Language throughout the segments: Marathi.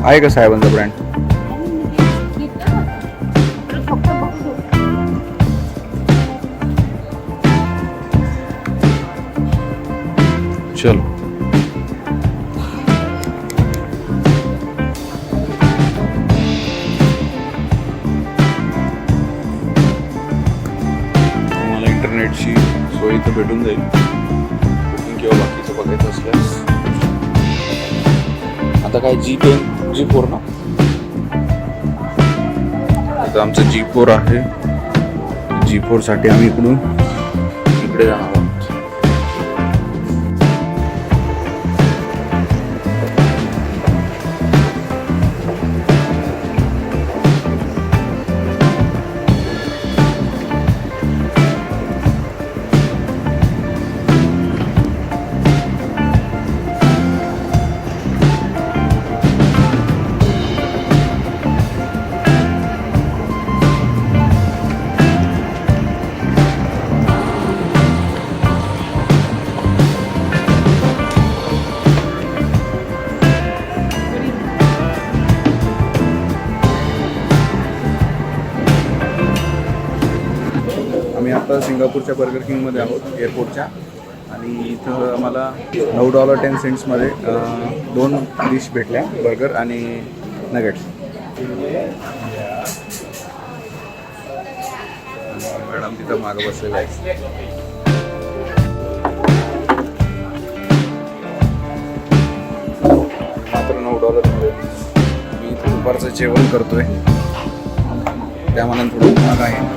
आहे का साहेबांचा ब्रँड? चलो मला इंटरनेटची सोय इथं भेटून जाईल बुकिंग किंवा बाकीचं बघायचं असल्यास. आता काय G4 ना, आता आमचं G4 आहे. G4 साठी आम्ही इकडून इकडे जाणार आहोत. आम्ही आता सिंगापूरच्या बर्गर किंगमध्ये आहोत एअरपोर्टच्या, आणि इथं आम्हाला $9.10 2 डिश भेटल्या, बर्गर आणि नगेट्स. मॅडम तिथं मागं बसलेलं आहे. मात्र $9 मी दुपारचं जेवण करतोय, त्यामुळे थोडं महाग आहे.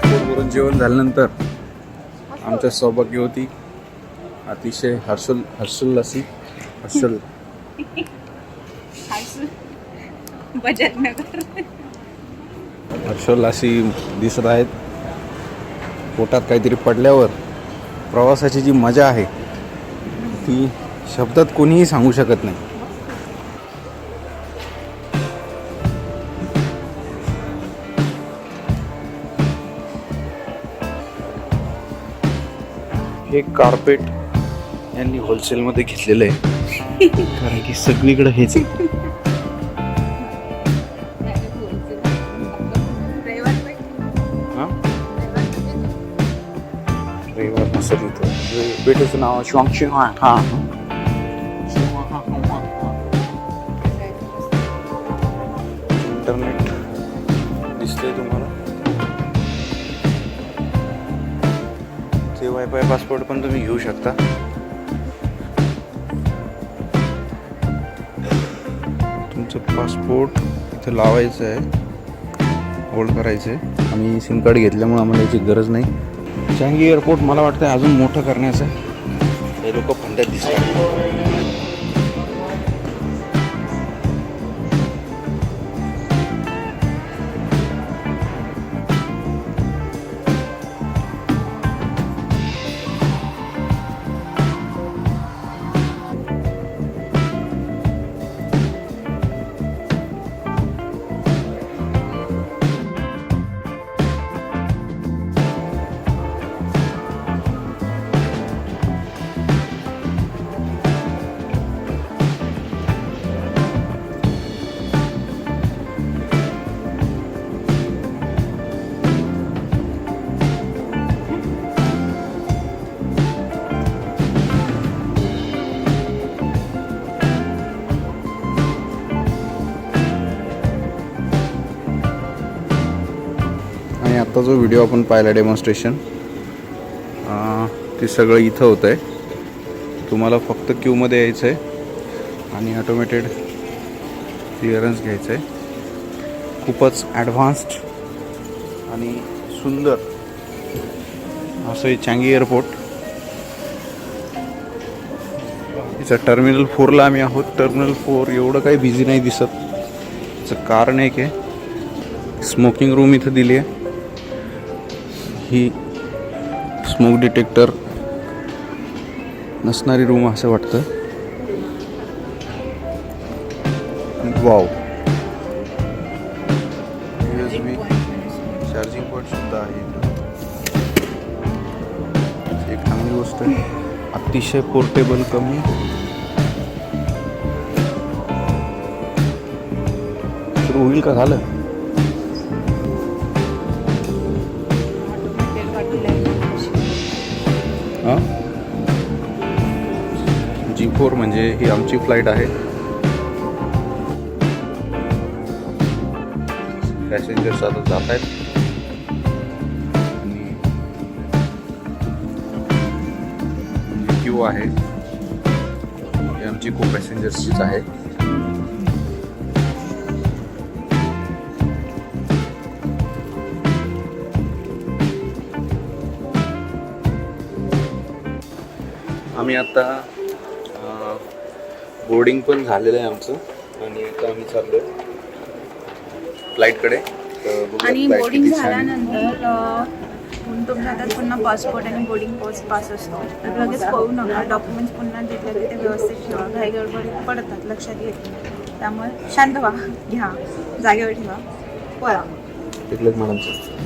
पोटभरून जेवण झाल्यानंतर आमच्या सौभाग्यवती अतिशय हर्षोल्लासी दिसत आहेत. पोटात काहीतरी पडल्यावर प्रवासाची जी मजा आहे ती शब्दात कोणीही सांगू शकत नाही. हे कार्पेट यांनी होलसेलमध्ये घेतलेलं आहे, कारण की सगळीकडे हेच आहे. रविवार नसेल इथं. बेटेचं नाव शिवांग. हा इंटरनेट दिसतंय तुम्हाला. ते वायफाय पासपोर्ट पण तुम्ही घेऊ शकता. तुमचं पासपोर्ट इथं लावायचं आहे, होल्ड करायचं आहे. आम्ही सिम कार्ड घेतल्यामुळे आम्हाला याची गरज नाही. चांगी एअरपोर्ट मला वाटतं अजून मोठं करण्याचं हे लोक फंद्यात दिसतात. आता जो व्हिडिओ आपण पाहिला डेमॉन्स्ट्रेशन ते सगळं इथं होतं आहे. तुम्हाला फक्त क्यूमध्ये यायचं आहे आणि ऑटोमॅटेड क्लिअरन्स घ्यायचं आहे. खूपच ॲडव्हान्स्ड आणि सुंदर असं हे चांगी एअरपोर्ट. इथं टर्मिनल 4ला आम्ही आहोत. टर्मिनल 4 एवढं काही बिझी नाही दिसत. त्याचं कारण एक आहे, स्मोकिंग रूम इथं दिली आहे. ही स्मोक डिटेक्टर नसणारी रूम असं वाटतं. वाव, USB चार्जिंग पॉईंट सुद्धा आहे. एक चांगली गोष्ट आहे, अतिशय पोर्टेबल, कमी सुरू होईल का? झालं. G4 म्हणजे ही आमची फ्लाईट आहे. पॅसेंजर्स आता जात आहेत आणि क्यू आहे. ही आमची को पॅसेंजर्सचीच आहे. आम्ही आता बोर्डिंग पण झालेलं आहे आमचं आणि आता आम्ही चाललो फ्लाईटकडे. आणि बोर्डिंग झाल्यानंतर तुमच्या हातात पुन्हा पासपोर्ट आणि बोर्डिंग पास असतो. तर लगेच पळू नका. डॉक्युमेंट्स पुन्हा घेतले की ते व्यवस्थित ठेवा. घाई गडबडीत पडतात, लक्षात येत नाही. त्यामुळे शांत व्हा, घ्या, जागेवर ठेवा, पळा. तिथलंच मॅडमचं.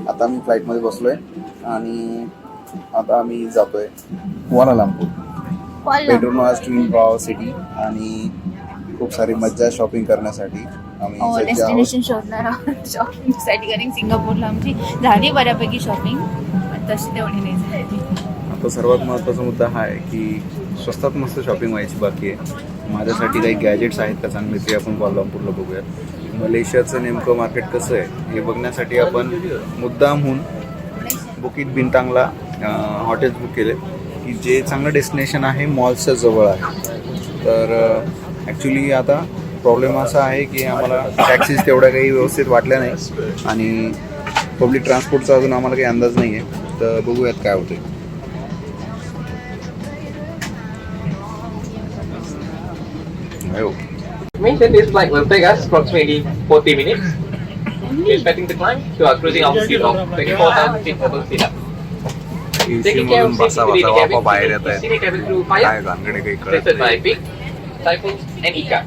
आता आम्ही फ्लाईटमध्ये बसलोय आणि आता आम्ही जातोय कुआला लांपूर. पेट्रोनास ट्विन ब्राव सिटी आणि खूप सारी मज्जा शॉपिंग करण्यासाठी आम्ही डेस्टिनेशन शोधणार आहोत शॉपिंगसाठी. कारण सिंगापूरला आमची झाली बऱ्यापैकी शॉपिंग, तशी तेवढी नाही झाली. आता सर्वात महत्त्वाचा मुद्दा हा आहे की स्वस्तात मस्त शॉपिंग व्हायची बाकी आहे. माझ्यासाठी काही गॅजेट्स आहेत का चांगले ते आपण कुआला लांपूरला बघूयात. मलेशियाचं नेमकं मार्केट कसं आहे हे बघण्यासाठी आपण मुद्दामहून बुकिट बिनतांगला हॉटेल्स बुक केले की जे चांगलं डेस्टिनेशन आहे, मॉल्सच्या जवळ आहे. तर ॲक्च्युली आता प्रॉब्लेम असा आहे की आम्हाला टॅक्सीज तेवढ्या काही व्यवस्थित वाटल्या नाही आणि पब्लिक ट्रान्सपोर्टचा अजून आम्हाला काही अंदाज नाही आहे. तर बघूयात काय होते. This flight will take us approximately 40 minutes. We're expecting to climb to our cruising altitude of 24,000 feet above sea level. Taking care of safety to the cabin, scenic cabin through fire, tested by peak, typhoons, and Ika.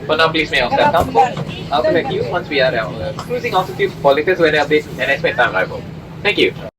For now, please make yourself comfortable. I'll connect you once we are at our cruising altitude for latest weather updates and expect time arrival. Thank you.